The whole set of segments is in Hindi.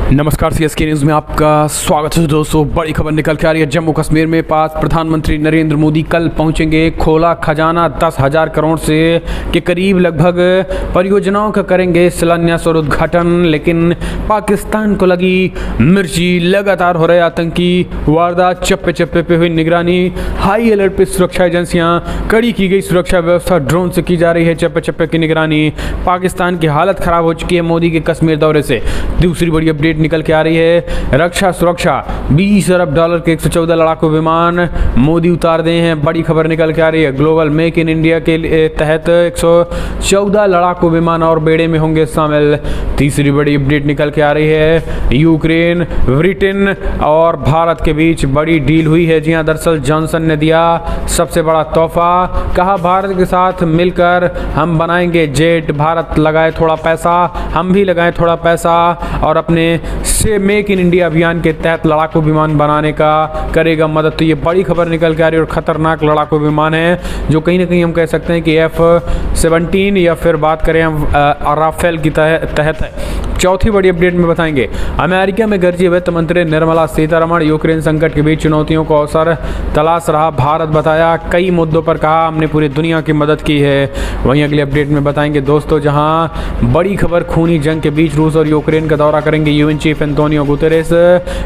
नमस्कार, सीएसके न्यूज़ में आपका स्वागत है दोस्तों। बड़ी खबर निकल के आ रही है। जम्मू कश्मीर में प्रधानमंत्री नरेंद्र मोदी कल पहुंचेंगे। खोला खजाना 10,000 करोड़ से के करीब लगभग परियोजनाओं का करेंगे शिलान्यास और उद्घाटन। लेकिन पाकिस्तान को लगी मिर्ची, लगातार हो रहे आतंकी वारदात, चप्पे चप्पे पे हुई निगरानी, हाई अलर्ट पे सुरक्षा एजेंसियां, कड़ी की गई सुरक्षा व्यवस्था, ड्रोन से की जा रही है चप्पे चप्पे की निगरानी। पाकिस्तान की हालत खराब हो चुकी है मोदी के कश्मीर दौरे से। दूसरी बड़ी अपडेट निकल के आ रही है। रक्षा सुरक्षा, $20 अरब के 114 लड़ाकू विमान मोदी उतार दे हैं। बड़ी खबर निकल के आ रही है। ग्लोबल मेक इन इंडिया के तहत 114 लड़ाकू विमान और बेड़े में होंगे शामिल। तीसरी बड़ी अपडेट निकल के आ रही है। यूक्रेन, ब्रिटेन और भारत के बीच बड़ी डील हुई है। जी हाँ, दरअसल जॉनसन ने दिया सबसे बड़ा तोहफा। कहा भारत के साथ मिलकर हम बनाएंगे जेट, भारत लगाए थोड़ा पैसा, हम भी लगाए थोड़ा पैसा और अपने से मेक इन इंडिया अभियान के तहत लड़ाकू विमान बनाने का करेगा मदद। तो ये बड़ी खबर निकल के आ रही है और खतरनाक लड़ाकू विमान है जो कहीं ना कहीं हम कह सकते हैं कि F-17 या फिर बात करें हम राफेल की तहत है। चौथी बड़ी अपडेट में बताएंगे। अमेरिका में गरजी वित्त मंत्री निर्मला सीतारमण यूक्रेन संकट के बीच चुनौतियों को अवसर तलाश रहा भारत, बताया कई मुद्दों पर कहा हमने पूरी दुनिया की मदद की है। वहीं अगली अपडेट में बताएंगे दोस्तों, जहां बड़ी खबर खूनी जंग के बीच रूस और यूक्रेन का दौरा करेंगे UN chief Antonio Guterres.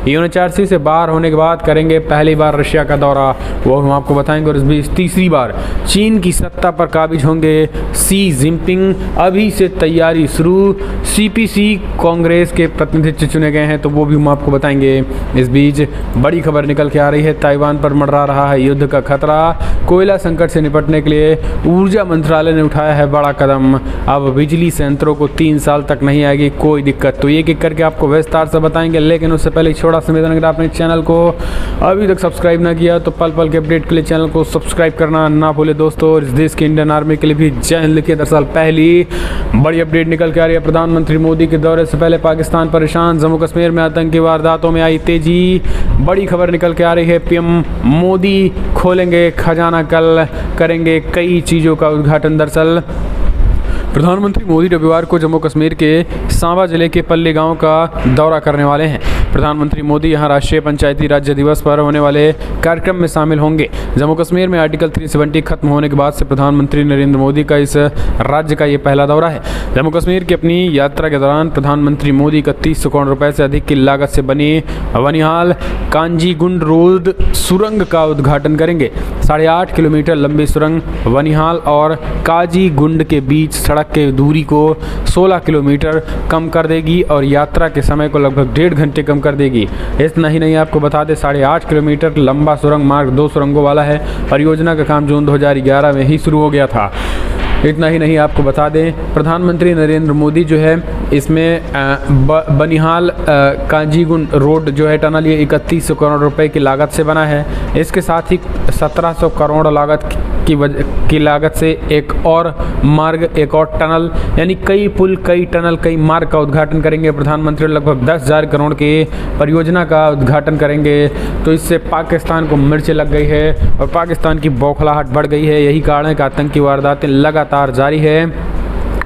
UNHRC से बाहर होने के बाद करेंगे पहली बार रशिया का दौरा, वो हम आपको बताएंगे। और इस बीच तीसरी बार चीन की सत्ता पर काबिज होंगे शी जिनपिंग, अभी से तैयारी शुरू। सीपीसी कांग्रेस के प्रतिनिधि चुने गए हैं, तो वो भी हम आपको बताएंगे। इस बीच बड़ी खबर निकल के आ रही है। ताइवान पर मंडरा रहा है युद्ध का खतरा, कोयला संकट से निपटने के लिए ऊर्जा मंत्रालय ने उठाया है बड़ा कदम। अब बिजली संयंत्रों को 3 साल तक नहीं आएगी कोई दिक्कत। तो एक एक करके आपको विस्तार से बताएंगे, लेकिन उससे पहले छोटा सा निवेदन, अगर आपने चैनल को अभी तक सब्सक्राइब ना किया तो पल पल के अपडेट के लिए चैनल को सब्सक्राइब करना ना भूले दोस्तों। और इस देश की इंडियन आर्मी के लिए भी जय हिंद लिखिए। दरअसल पहली बड़ी अपडेट निकल के आ रही है। प्रधानमंत्री मोदी के दौरे से पहले पाकिस्तान परेशान, जम्मू कश्मीर में आतंकी वारदातों में आई तेजी। बड़ी खबर निकल के आ रही है। पीएम मोदी खोलेंगे खजाना, कल करेंगे कई चीज़ों का उद्घाटन। दरअसल प्रधानमंत्री मोदी रविवार को जम्मू कश्मीर के सांबा जिले के पल्ली गांव का दौरा करने वाले हैं। प्रधानमंत्री मोदी यहां राष्ट्रीय पंचायती राज्य दिवस पर होने वाले कार्यक्रम में शामिल होंगे। जम्मू कश्मीर में आर्टिकल 370 खत्म होने के बाद से प्रधानमंत्री नरेंद्र मोदी का इस राज्य का ये पहला दौरा है। जम्मू कश्मीर की अपनी यात्रा के दौरान प्रधानमंत्री मोदी 31 करोड़ रुपए से अधिक की लागत से बनी वनिहाल कांजीगुंड रोड सुरंग का उद्घाटन करेंगे। 8.5 किलोमीटर लंबी सुरंग वनिहाल और काजीगुंड के बीच सड़क के दूरी को 16 किलोमीटर कम कर देगी और यात्रा के समय को लगभग 1.5 घंटे कम कर देगी। इतना ही नहीं, आपको बता दें 8.5 किलोमीटर लंबा सुरंग मार्ग 2 सुरंगों वाला है। परियोजना का काम जून 2011 में ही शुरू हो गया था। इतना ही नहीं, आपको बता दें प्रधानमंत्री नरेंद्र मोदी जो है इसमें बनिहाल काजीगुंड रोड जो है टनल, ये 3100 करोड़ रुपए की लागत से बना है। इसके साथ ही 1700 करोड़ की लागत से एक और मार्ग, एक और टनल, यानी कई पुल, कई टनल, कई मार्ग का उद्घाटन करेंगे प्रधानमंत्री। लगभग 10,000 करोड़ की परियोजना का उद्घाटन करेंगे। तो इससे पाकिस्तान को मिर्च लग गई है और पाकिस्तान की बौखलाहट बढ़ गई है। यही कारण है कि आतंकी वारदातें लगातार जारी है।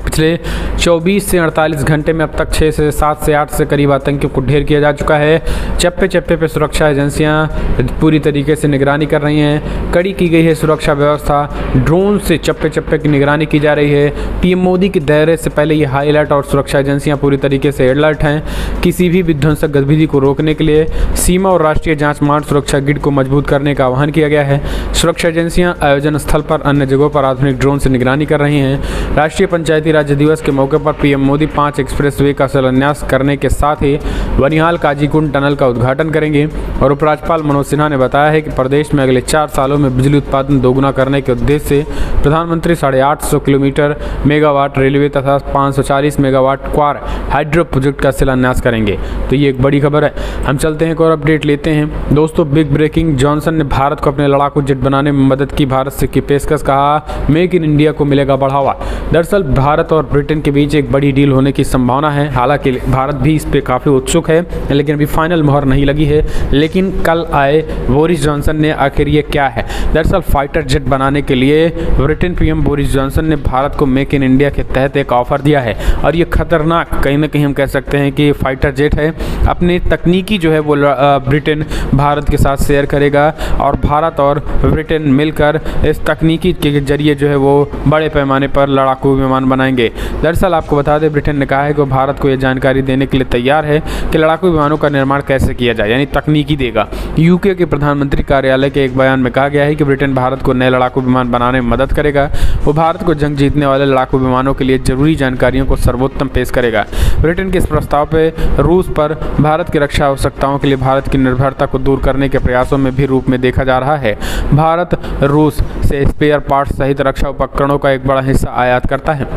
पिछले 24 से 48 घंटे में अब तक 6 से 7 से 8 से करीब आतंकियों को ढेर किया जा चुका है। चप्पे चप्पे पे सुरक्षा एजेंसियां पूरी तरीके से निगरानी कर रही हैं। कड़ी की गई है सुरक्षा व्यवस्था, ड्रोन से चप्पे चप्पे की निगरानी की जा रही है। पीएम मोदी के दौरे से पहले ये हाई अलर्ट और सुरक्षा एजेंसियां पूरी तरीके से अलर्ट हैं। किसी भी विध्वंसक गतिविधि को रोकने के लिए सीमा और राष्ट्रीय जाँच मार्ग सुरक्षा ग्रिड को मजबूत करने का आह्वान किया गया है। सुरक्षा एजेंसियाँ आयोजन स्थल पर अन्य जगहों पर आधुनिक ड्रोन से निगरानी कर रही हैं। राष्ट्रीय पंचायती राज्य दिवस के मौके पर पीएम मोदी 5 एक्सप्रेसवे का शिलान्यास करने के साथ ही वनिहाल काजीकुंड टनल का उद्घाटन करेंगे। और उपराज्यपाल मनोज सिन्हा ने बताया है कि प्रदेश में अगले 4 सालों में बिजली उत्पादन दोगुना करने के उद्देश्य से प्रधानमंत्री 850 किलोमीटर मेगावाट रेलवे तथा 540 मेगावाट क्वार हाइड्रो प्रोजेक्ट का शिलान्यास करेंगे। तो ये एक बड़ी खबर है। हम चलते हैं एक और अपडेट लेते हैं दोस्तों। बिग ब्रेकिंग, जॉनसन ने भारत को अपने लड़ाकू जेट बनाने में मदद की, भारत से की पेशकश, कहा मेक इन इंडिया को मिलेगा बढ़ावा। दरअसल भारत और ब्रिटेन के बीच एक बड़ी डील होने की संभावना है। हालांकि भारत भी इस पर काफ़ी उत्सुक है, लेकिन अभी फाइनल मुहर नहीं लगी है। लेकिन कल आए बोरिस जॉनसन ने आखिर ये क्या है? दरअसल फाइटर जेट बनाने के लिए ब्रिटेन पीएम बोरिस जॉनसन ने भारत को मेक इन इंडिया के तहत एक ऑफर दिया है, और ये खतरनाक कहीं ना कहीं हम कह सकते हैं कि फाइटर जेट है। अपनी तकनीकी जो है वो ब्रिटेन भारत के साथ शेयर करेगा, और भारत और ब्रिटेन मिलकर इस तकनीकी के जरिए जो है वो बड़े पैमाने पर लड़ाकू विमान बनाएंगे। दरअसल आपको बता दें, ब्रिटेन ने कहा है कि वो भारत को ये जानकारी देने के लिए तैयार है कि लड़ाकू विमानों का निर्माण कैसे किया जाए, यानी तकनीकी देगा। यूके के प्रधानमंत्री कार्यालय के एक बयान में कहा गया है कि ब्रिटेन भारत को नए लड़ाकू विमान बनाने में मदद करेगा। वो भारत को जंग जीतने वाले लड़ाकू विमानों के लिए जरूरी जानकारियों को सर्वोत्तम पेश करेगा। ब्रिटेन के इस प्रस्ताव पर रूस पर भारत की रक्षा आवश्यकताओं के लिए भारत की निर्भरता को दूर करने के प्रयासों में भी रूप में देखा जा रहा है। भारत रूस से स्पेयर पार्ट्स सहित रक्षा उपकरणों का एक बड़ा हिस्सा आयात करता है।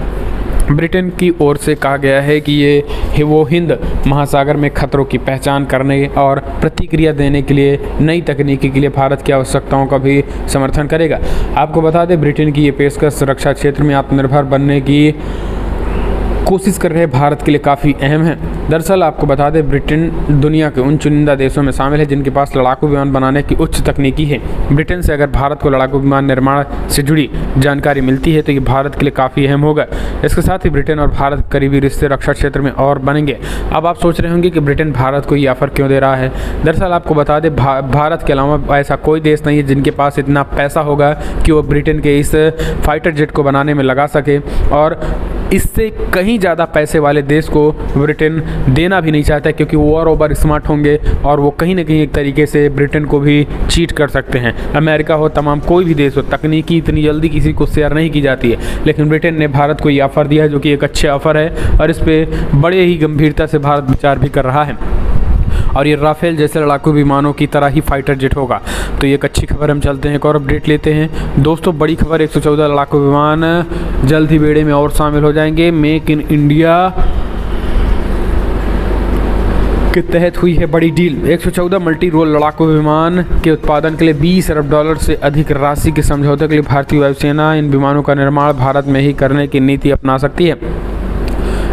ब्रिटेन की ओर से कहा गया है कि ये वो हिंद महासागर में खतरों की पहचान करने और प्रतिक्रिया देने के लिए नई तकनीकी के लिए भारत की आवश्यकताओं का भी समर्थन करेगा। आपको बता दें, ब्रिटेन की ये पेशकश रक्षा क्षेत्र में आत्मनिर्भर बनने की कोशिश कर रहे भारत के लिए काफ़ी अहम है। दरअसल आपको बता दें, ब्रिटेन दुनिया के उन चुनिंदा देशों में शामिल है जिनके पास लड़ाकू विमान बनाने की उच्च तकनीकी है। ब्रिटेन से अगर भारत को लड़ाकू विमान निर्माण से जुड़ी जानकारी मिलती है तो ये भारत के लिए काफ़ी अहम होगा। इसके साथ ही ब्रिटेन और भारत करीबी रिश्ते रक्षा क्षेत्र में और बनेंगे। अब आप सोच रहे होंगे कि ब्रिटेन भारत को ये ऑफर क्यों दे रहा है। दरअसल आपको बता दें, भारत के अलावा ऐसा कोई देश नहीं है जिनके पास इतना पैसा होगा कि वो ब्रिटेन के इस फाइटर जेट को बनाने में लगा सके, और इससे कहीं ज़्यादा पैसे वाले देश को ब्रिटेन देना भी नहीं चाहता, क्योंकि वो और ओवर स्मार्ट होंगे और वो कहीं ना कहीं एक तरीके से ब्रिटेन को भी चीट कर सकते हैं। अमेरिका हो, तमाम कोई भी देश हो, तकनीकी इतनी जल्दी किसी को शेयर नहीं की जाती है, लेकिन ब्रिटेन ने भारत को ये ऑफ़र दिया है जो कि एक अच्छे ऑफ़र है, और इस पर बड़े ही गंभीरता से भारत विचार भी कर रहा है। और ये राफेल जैसे लड़ाकू विमानों की तरह ही फाइटर जेट होगा। तो ये एक अच्छी खबर। हम चलते हैं एक और अपडेट लेते हैं। दोस्तों, बड़ी खबर, 114 लड़ाकू विमान जल्द ही बेड़े में और शामिल हो जाएंगे। मेक इन इंडिया के तहत हुई है बड़ी डील। 114 मल्टी रोल लड़ाकू विमान के उत्पादन के लिए $20 अरब से अधिक राशि के समझौते के लिए भारतीय वायुसेना इन विमानों का निर्माण भारत में ही करने की नीति अपना सकती है।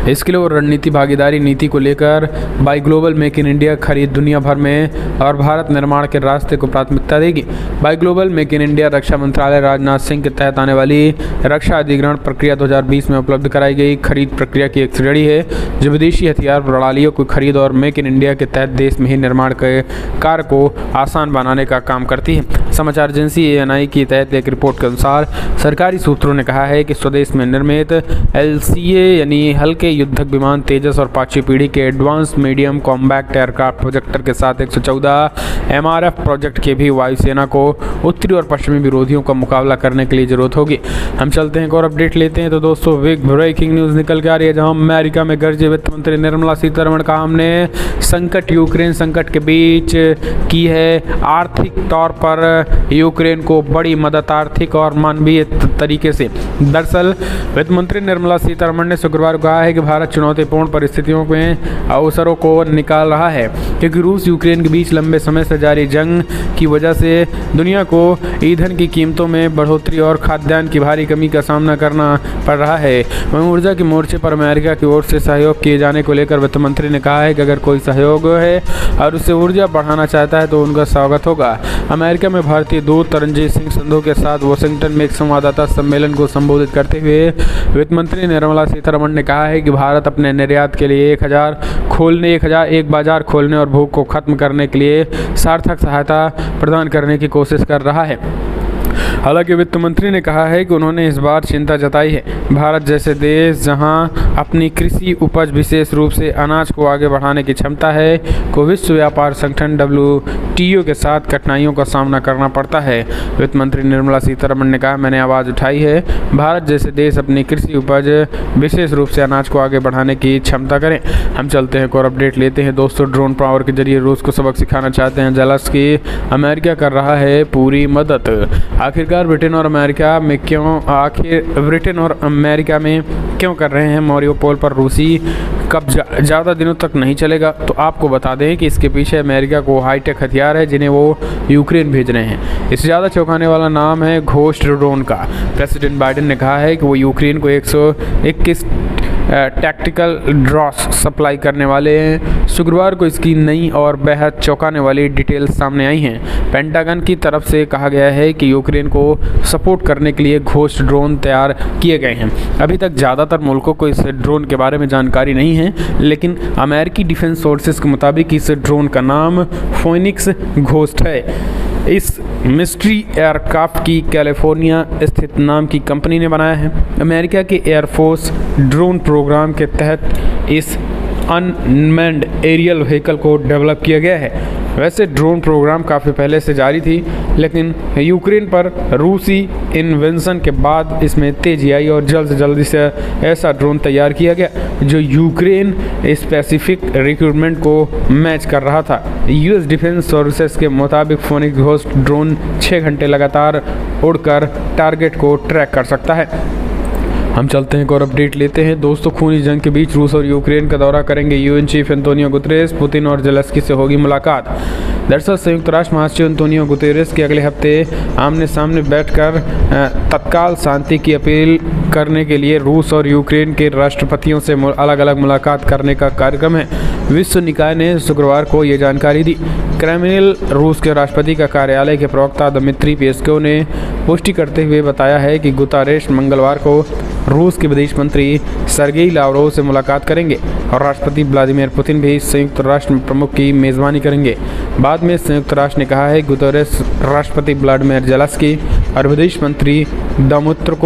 इसके लिए वो रणनीति भागीदारी नीति को लेकर by global make in India खरीद दुनिया भर में और भारत निर्माण के रास्ते को प्राथमिकता देगी। By global make in India रक्षा मंत्रालय राजनाथ सिंह के तहत आने वाली रक्षा अधिग्रहण प्रक्रिया 2020 में उपलब्ध कराई गई खरीद प्रक्रिया की एक श्रेणी है जो विदेशी हथियार प्रणालियों की खरीद और मेक इन इंडिया के तहत देश में ही निर्माण के कार्य को आसान बनाने का काम करती है। समाचार एजेंसी ANI के तहत एक रिपोर्ट के अनुसार सरकारी सूत्रों ने कहा है कि स्वदेश में निर्मित LCA यानी हल्के युद्धक विमान तेजस और 5वीं पीढ़ी के advance medium combat aircraft projector के साथ 114 MRF प्रोजेक्ट के भी वायुसेना को उत्तरी और पश्चिमी विरोधियों का मुकाबला करने के लिए जरूरत होगी। हम चलते हैं एक और अपडेट लेते हैं। तो दोस्तों, बिग ब्रेकिंग न्यूज़ निकल के आ रही है, जहां अमेरिका में गरजे वित्त मंत्री निर्मला सीतारमण का हमने संकट यूक्रेन संकट के बीच की है आर्थिक तौर पर यूक्रेन को बड़ी मदद आर्थिक और मानवीय तरीके से। दरअसल वित्त मंत्री निर्मला सीतारमण ने शुक्रवार को कहा है कि भारत चुनौतीपूर्ण परिस्थितियों में अवसरों को निकाल रहा है, क्योंकि रूस यूक्रेन के बीच लंबे समय से जारी जंग की वजह से दुनिया को ईंधन की कीमतों में बढ़ोतरी और खाद्यान्न की भारी कमी का सामना करना पड़ रहा है। वहीं ऊर्जा के मोर्चे पर अमेरिका की ओर से सहयोग किए जाने को लेकर वित्त मंत्री ने कहा है कि अगर कोई सहयोग है और उससे ऊर्जा बढ़ाना चाहता है तो उनका स्वागत होगा। अमेरिका में भारतीय दूत तरनजीत सिंह संधू के साथ वाशिंगटन में एक संवाददाता सम्मेलन को संबोधित करते हुए वित्त मंत्री निर्मला सीतारमण ने कहा है कि भारत अपने निर्यात के लिए एक बाजार खोलने और भूख को खत्म करने के लिए सार्थक सहायता प्रदान करने की कोशिश कर रहा है। हालांकि वित्त मंत्री ने कहा है कि उन्होंने इस बार चिंता जताई है भारत जैसे देश जहां अपनी कृषि उपज विशेष रूप से अनाज को आगे बढ़ाने की क्षमता है को विश्व व्यापार संगठन WTO के साथ कठिनाइयों का सामना करना पड़ता है। वित्त मंत्री निर्मला सीतारमण ने कहा, मैंने आवाज़ उठाई है भारत जैसे देश अपनी कृषि उपज विशेष रूप से अनाज को आगे बढ़ाने की क्षमता करें। हम चलते हैं एक और अपडेट लेते हैं। दोस्तों, ड्रोन पावर के जरिए रूस को सबक सिखाना चाहते हैं ज़ेलेंस्की, अमेरिका कर रहा है पूरी मदद। आखिरकार आखिर ब्रिटेन और अमेरिका में क्यों कर रहे हैं मारियोपोल पर रूसी कब्जा ज़्यादा दिनों तक नहीं चलेगा। तो आपको बता दें कि इसके पीछे अमेरिका को हाईटेक हथियार है जिन्हें वो यूक्रेन भेज रहे हैं। इससे ज़्यादा चौंकाने वाला नाम है घोस्ट ड्रोन का। प्रेसिडेंट बाइडेन ने कहा है कि वो यूक्रेन को 121 टैक्टिकल ड्रॉस सप्लाई करने वाले हैं। शुक्रवार को इसकी नई और बेहद चौंकाने वाली डिटेल्स सामने आई हैं। पेंटागन की तरफ से कहा गया है कि यूक्रेन को सपोर्ट करने के लिए घोस्ट ड्रोन तैयार किए गए हैं। अभी तक ज़्यादातर मुल्कों को इस ड्रोन के बारे में जानकारी नहीं है, लेकिन अमेरिकी डिफेंस सोर्सेज के मुताबिक इस ड्रोन का नाम फोनिक्स घोस्ट है। इस मिस्ट्री एयरक्राफ्ट की कैलिफोर्निया स्थित नाम की कंपनी ने बनाया है। अमेरिका के एयरफोर्स ड्रोन प्रोग्राम के तहत इस अनमैन्ड एरियल व्हीकल को डेवलप किया गया है। वैसे ड्रोन प्रोग्राम काफ़ी पहले से जारी थी, लेकिन यूक्रेन पर रूसी इन्वेंशन के बाद इसमें तेज़ी आई और जल्दी से ऐसा ड्रोन तैयार किया गया जो यूक्रेन स्पेसिफिक रिक्रूटमेंट को मैच कर रहा था। यूएस डिफेंस सर्विसेज के मुताबिक फोनिक्स घोस्ट ड्रोन 6 घंटे लगातार उड़कर टारगेट को ट्रैक कर सकता है। हम चलते हैं और अपडेट लेते हैं। दोस्तों, खूनी जंग के बीच रूस और यूक्रेन का दौरा करेंगे UN chief Antonio Guterres. Putin और जेलेंस्की से होगी मुलाकात। दरअसल संयुक्त राष्ट्र महासचिव एंटोनियो गुतेरेस के अगले हफ्ते आमने सामने बैठकर तत्काल शांति की अपील करने के लिए रूस और यूक्रेन के राष्ट्रपतियों से अलग अलग मुलाकात करने का कार्यक्रम है। विश्व निकाय ने शुक्रवार को ये जानकारी दी। क्रेमलिन रूस के राष्ट्रपति का कार्यालय के प्रवक्ता दमित्री पेस्कोव ने पुष्टि करते हुए बताया है कि गुतेरेस मंगलवार को रूस के विदेश मंत्री सर्गेई लावरोव से मुलाकात करेंगे और राष्ट्रपति व्लादिमीर पुतिन भी संयुक्त राष्ट्र प्रमुख की मेज़बानी करेंगे। बाद में संयुक्त राष्ट्र ने कहा है कि गुतेरेस राष्ट्रपति व्लादिमीर जेलेंस्की और विदेश मंत्री दमित्रो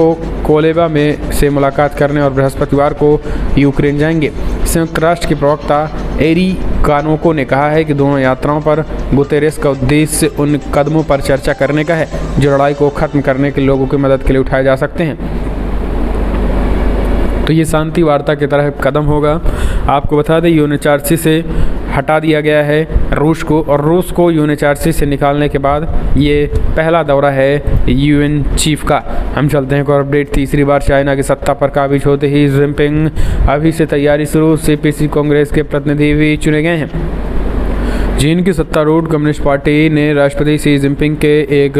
कोलेबा में से मुलाकात करने और बृहस्पतिवार को यूक्रेन जाएंगे। संयुक्त राष्ट्र के प्रवक्ता एरी कानोको ने कहा है कि दोनों यात्राओं पर गुतेरेस का उद्देश्य उन कदमों पर चर्चा करने का है जो लड़ाई को खत्म करने के लोगों की मदद के लिए उठाए जा सकते हैं। तो ये शांति वार्ता की तरह कदम होगा। आपको बता दें यूएनएचआरसी से हटा दिया गया है रूस को, और रूस को यूएनएचआरसी से निकालने के बाद ये पहला दौरा है यूएन चीफ का। हम चलते हैं और अपडेट। तीसरी बार चाइना की सत्ता पर काबिज होते ही जिनपिंग अभी से तैयारी शुरू। सीपीसी कांग्रेस के प्रतिनिधि भी चुने गए हैं। चीन की सत्तारूढ़ कम्युनिस्ट पार्टी ने राष्ट्रपति शी जिनपिंग के एक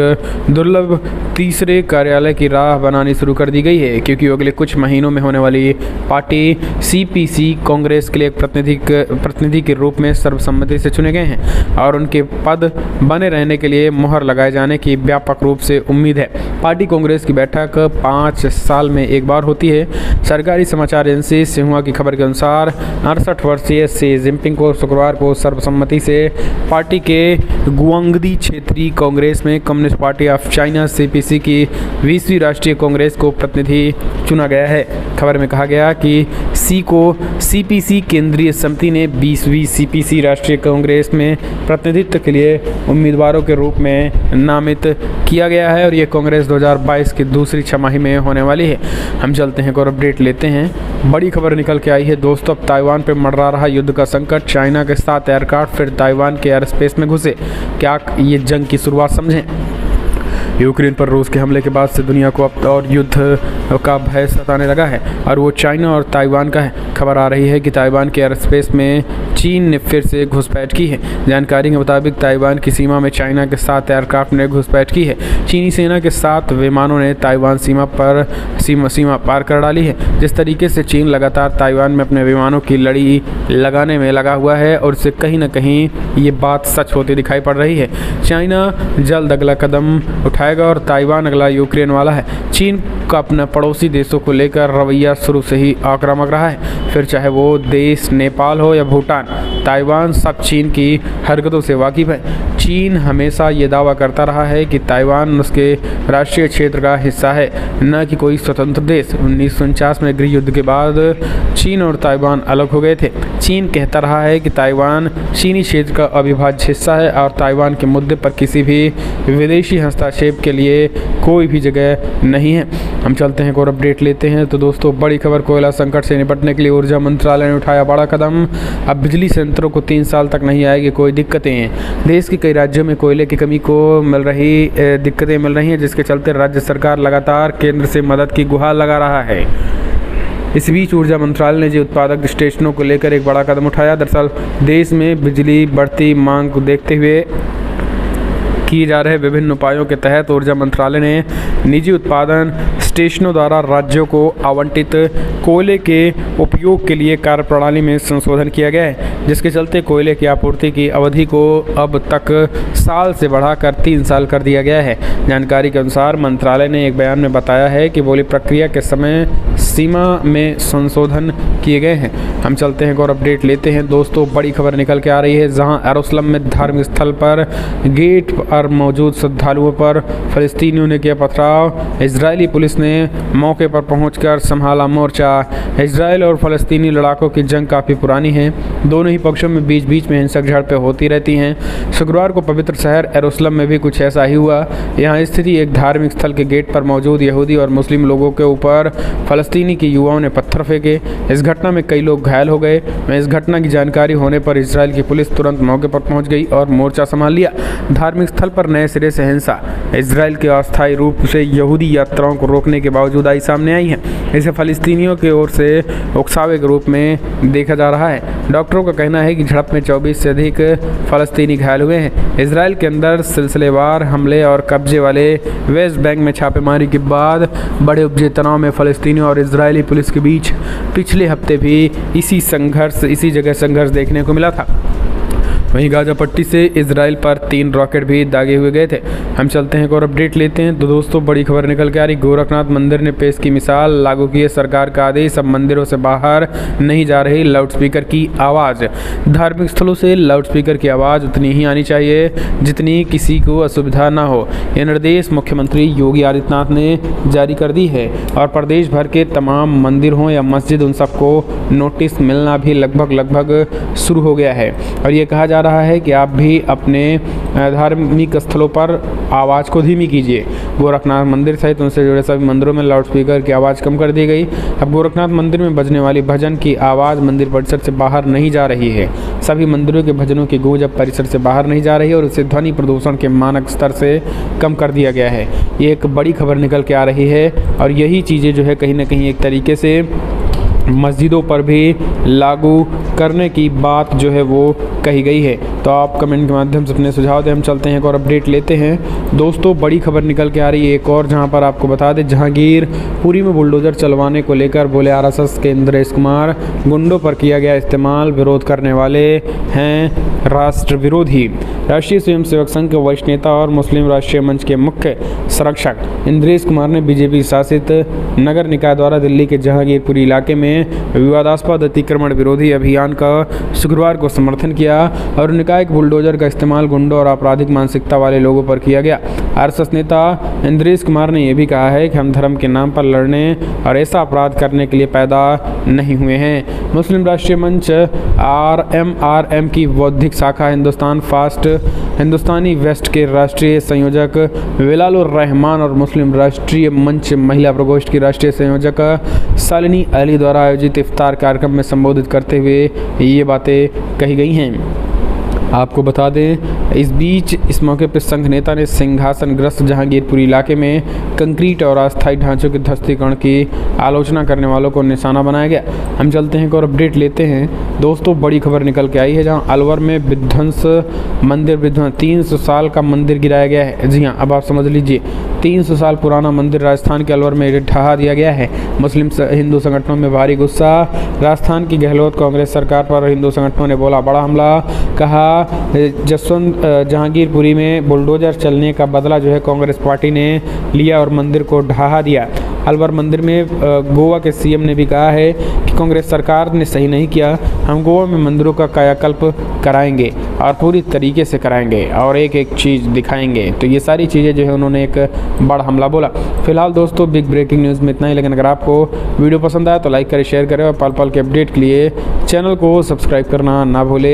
दुर्लभ तीसरे कार्यालय की राह बनानी शुरू कर दी गई है, क्योंकि अगले कुछ महीनों में होने वाली पार्टी सीपीसी कांग्रेस के लिए एक प्रतिनिधि के रूप में सर्वसम्मति से चुने गए हैं और उनके पद बने रहने के लिए मुहर लगाए जाने की व्यापक रूप से उम्मीद है। पार्टी कांग्रेस की बैठक 5 साल में एक बार होती है। सरकारी समाचार एजेंसी सिन्हुआ की खबर के अनुसार 68 वर्षीय शी जिनपिंग को शुक्रवार को सर्वसम्मति से पार्टी के गुआंगदी क्षेत्रीय कांग्रेस में communist party of China CPC की 20वीं राष्ट्रीय कांग्रेस को प्रतिनिधि चुना गया है। खबर में कहा गया कि सी को सीपीसी केंद्रीय समिति ने 20वीं सीपीसी राष्ट्रीय कांग्रेस में प्रतिनिधित्व के लिए उम्मीदवारों के रूप में नामित किया गया है और ये कांग्रेस 2022 की दूसरी छमाही में होने वाली है। हम चलते हैं और अपडेट लेते हैं। बड़ी खबर निकल के आई है दोस्तों। अब ताइवान पर मंडरा रहा युद्ध का संकट। चाइना के 7 एयरक्राफ्ट फिर ताइवान के एयर स्पेस में घुसे। क्या ये जंग की शुरुआत समझें? यूक्रेन पर रूस के हमले के बाद से दुनिया को अब और युद्ध का भय सताने लगा है और वो चाइना और ताइवान का है। खबर आ रही है कि ताइवान के एयर स्पेस में चीन ने फिर से घुसपैठ की है। जानकारी के मुताबिक ताइवान की सीमा में चाइना के 7 एयरक्राफ्ट ने घुसपैठ की है। चीनी सेना के 7 विमानों ने ताइवान सीमा पार कर डाली है। जिस तरीके से चीन लगातार ताइवान में अपने विमानों की लड़ी लगाने में लगा हुआ है और उससे कहीं ना कहीं ये बात सच होती दिखाई पड़ रही है। चाइना जल्द अगला कदम उठाएगा और ताइवान अगला यूक्रेन वाला है। चीन का अपने पड़ोसी देशों को लेकर रवैया शुरू से ही आक्रामक रहा है, फिर चाहे वो देश नेपाल हो या भूटान। ताइवान सब चीन की हरकतों से वाकिफ़ है। चीन हमेशा ये दावा करता रहा है कि ताइवान उसके राष्ट्रीय क्षेत्र का हिस्सा है, न कि कोई स्वतंत्र देश। 1949 में गृह युद्ध के बाद चीन और ताइवान अलग हो गए थे। चीन कहता रहा है कि ताइवान चीनी क्षेत्र का अविभाज्य हिस्सा है और ताइवान के मुद्दे पर किसी भी विदेशी हस्तक्षेप के लिए कोई भी जगह नहीं है। हम चलते हैं एक और अपडेट लेते हैं। तो दोस्तों बड़ी खबर, कोयला संकट से निपटने के लिए ऊर्जा मंत्रालय ने उठाया बड़ा कदम। अब बिजली संयंत्रों को 3 साल तक नहीं आएगी कोई दिक्कतें। देश के कई राज्यों में कोयले की कमी को दिक्कतें मिल रही हैं, जिसके चलते राज्य सरकार लगातार केंद्र से मदद की गुहार लगा रहा है। इस बीच ऊर्जा मंत्रालय ने जी उत्पादक स्टेशनों को लेकर एक बड़ा कदम उठाया। दरअसल देश में बिजली बढ़ती मांग को देखते हुए किए जा रहे विभिन्न उपायों के तहत ऊर्जा मंत्रालय ने निजी उत्पादन स्टेशनों द्वारा राज्यों को आवंटित कोयले के उपयोग के लिए कार्यप्रणाली में संशोधन किया गया है, जिसके चलते कोयले की आपूर्ति की अवधि को अब तक साल से बढ़ाकर 3 साल कर दिया गया है। जानकारी के अनुसार मंत्रालय ने एक बयान में बताया है कि बोली प्रक्रिया के समय सीमा में संशोधन किए गए हैं। हम चलते हैं और अपडेट लेते हैं। दोस्तों बड़ी खबर निकल के आ रही है, जहां यरूशलेम में धार्मिक स्थल पर गेट पर मौजूद श्रद्धालुओं पर फ़लस्तीनियों ने किया पथराव। इजरायली पुलिस ने मौके पर पहुंचकर संभाला मोर्चा। इजरायल और फ़लस्तीनी लड़ाकों की जंग काफ़ी पुरानी है। दोनों ही पक्षों में बीच बीच में हिंसक झड़पें होती रहती हैं। शुक्रवार को पवित्र शहर यरूशलेम में भी कुछ ऐसा ही हुआ। यहाँ स्थित एक धार्मिक स्थल के गेट पर मौजूद यहूदी और मुस्लिम लोगों के ऊपर फ़लस्तीनी के युवाओं ने पत्थर फेंके। इस घटना में कई लोग घायल हो गए। इस घटना की जानकारी होने पर इजरायल की पुलिस तुरंत मौके पर पहुंच गई और मोर्चा संभाल लिया। धार्मिक स्थल पर नए सिरे से हिंसा इजरायल के अस्थायी रूप से यहूदी यात्राओं को रोकने के बावजूद आई सामने आई है। इसे फ़लस्तीनियों की ओर से उकसावे के रूप में देखा जा रहा है। डॉक्टरों का कहना है कि झड़प में 24 से अधिक फ़लस्तीनी घायल हुए हैं। इजरायल के अंदर सिलसिलेवार हमले और कब्जे वाले वेस्ट बैंक में छापेमारी के बाद बड़े उपजे तनाव में फ़लस्तीनियों और इजरायली पुलिस के बीच पिछले हफ्ते भी इसी जगह संघर्ष देखने को मिला था। वहीं गाजा पट्टी से इजराइल पर 3 रॉकेट भी दागे हुए गए थे। हम चलते हैं और अपडेट लेते हैं। तो दोस्तों बड़ी खबर निकल के आ रही, गोरखनाथ मंदिर ने पेश की मिसाल, लागू किए सरकार का आदेश, अब मंदिरों से बाहर नहीं जा रही लाउडस्पीकर की आवाज़। धार्मिक स्थलों से लाउडस्पीकर की आवाज़ उतनी ही आनी चाहिए जितनी किसी को असुविधा ना हो। यह निर्देश मुख्यमंत्री योगी आदित्यनाथ ने जारी कर दी है और प्रदेश भर के तमाम मंदिर हों या मस्जिद, उन सबको नोटिस मिलना भी लगभग शुरू हो गया है। और ये कहा जा रहा है कि आप भी अपने धार्मिक स्थलों पर आवाज़ को धीमी कीजिए। गोरखनाथ मंदिर सहित उनसे जुड़े सभी मंदिरों में लाउडस्पीकर की आवाज़ कम कर दी गई। अब गोरखनाथ मंदिर में बजने वाली भजन की आवाज़ मंदिर परिसर से बाहर नहीं जा रही है। सभी मंदिरों के भजनों की गूंज अब परिसर से बाहर नहीं जा रही है और इसे ध्वनि प्रदूषण के मानक स्तर से कम कर दिया गया है। ये एक बड़ी खबर निकल के आ रही है और यही चीज़ें जो है कहीं ना कहीं एक तरीके से मस्जिदों पर भी लागू करने की बात जो है वो कही गई है। तो आप कमेंट के माध्यम से अपने सुझाव दें। हम चलते हैं और अपडेट लेते हैं। दोस्तों बड़ी खबर निकल के आ रही है एक और, जहां पर आपको बता दें, जहांगीरपुरी में बुलडोजर चलवाने को लेकर बोले आरएसएस के इंद्रेश कुमार, गुंडों पर किया गया इस्तेमाल, विरोध करने वाले हैं राष्ट्र विरोधी। राष्ट्रीय स्वयंसेवक संघ के वरिष्ठ नेता और मुस्लिम राष्ट्रीय मंच के मुख्य संरक्षक इंद्रेश कुमार ने बीजेपी शासित नगर निकाय द्वारा दिल्ली के जहांगीरपुरी इलाके में विवादास्पद अतिक्रमण विरोधी अभियान का शुक्रवार को समर्थन किया और निकाय के बुलडोजर का इस्तेमाल गुंडों और आपराधिक मानसिकता वाले लोगों पर किया गया। आरएसएस नेता इंद्रेश कुमार ने यह भी कहा है कि हम धर्म के नाम पर लड़ने और ऐसा अपराध करने के लिए पैदा नहीं हुए हैं। मुस्लिम राष्ट्रीय मंच RMRM की बौद्धिक शाखा हिंदुस्तानी वेस्ट के राष्ट्रीय संयोजक विलालुर रहमान और मुस्लिम राष्ट्रीय मंच महिला प्रकोष्ठ की राष्ट्रीय संयोजक शालिनी अली द्वारा आयोजित इफ्तार कार्यक्रम में संबोधित करते हुए ये बातें कही गई हैं। आपको बता दें, इस बीच इस मौके पर संघ नेता ने सिंहासनग्रस्त जहांगीरपुरी इलाके में कंक्रीट और अस्थायी ढांचों के ध्वस्तीकरण की आलोचना करने वालों को निशाना बनाया गया। हम चलते हैं और अपडेट लेते हैं। दोस्तों बड़ी खबर निकल के आई है, जहां अलवर में विध्वंस 300 साल का मंदिर गिराया गया है। जी हाँ, अब आप समझ लीजिए, 300 साल पुराना मंदिर राजस्थान के अलवर में ढहा दिया गया है। मुस्लिम हिंदू संगठनों में भारी गुस्सा। राजस्थान की गहलोत कांग्रेस सरकार पर हिंदू संगठनों ने बोला बड़ा हमला। कहा जहांगीरपुरी में बुलडोजर चलने का बदला जो है कांग्रेस पार्टी ने लिया और मंदिर को ढहा दिया। अलवर मंदिर में गोवा के सीएम ने भी कहा है कि कांग्रेस सरकार ने सही नहीं किया, हम गोवा में मंदिरों का कायाकल्प कराएंगे और पूरी तरीके से कराएंगे और एक एक चीज़ दिखाएंगे। तो ये सारी चीज़ें जो है उन्होंने एक बड़ा हमला बोला। फिलहाल दोस्तों बिग ब्रेकिंग न्यूज़ में इतना ही, लेकिन अगर आपको वीडियो पसंद आया तो लाइक करें, शेयर करें और पल पल के अपडेट के लिए चैनल को सब्सक्राइब करना ना भूलें।